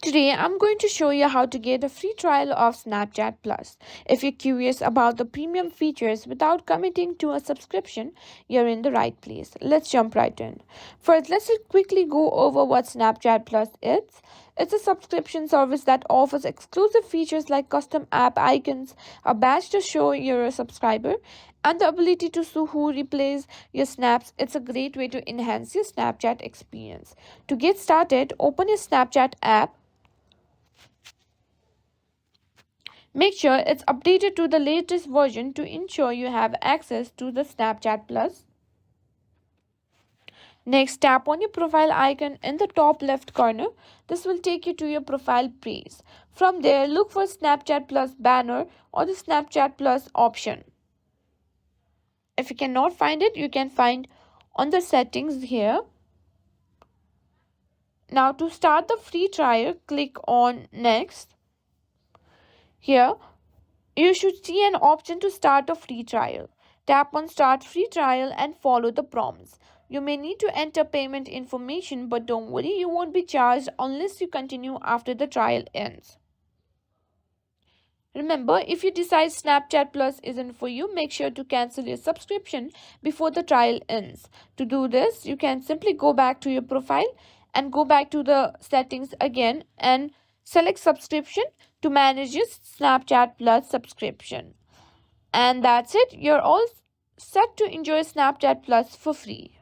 Today, I'm going to show you how to get a free trial of Snapchat Plus. If you're curious about the premium features without committing to a subscription, you're in the right place. Let's jump right in. First, let's quickly go over what Snapchat Plus is. It's a subscription service that offers exclusive features like custom app icons, a badge to show you're a subscriber, and the ability to see who replays your snaps. It's a great way to enhance your Snapchat experience. To get started, open your Snapchat app. Make sure it's updated to the latest version to ensure you have access to the Snapchat Plus. Next, tap on your profile icon in the top left corner. This will take you to your profile page. From there, look for Snapchat Plus banner or the Snapchat Plus option. If you cannot find it, you can find on the settings here. Now, to start the free trial, click on Next. Here, you should see an option to start a free trial. Tap on Start Free Trial and follow the prompts. You may need to enter payment information, but don't worry, you won't be charged unless you continue after the trial ends. Remember, if you decide Snapchat Plus isn't for you, make sure to cancel your subscription before the trial ends. To do this, you can simply go back to your profile and go back to the settings again and select subscription to manage your Snapchat Plus subscription. And that's it. You're all set to enjoy Snapchat Plus for free.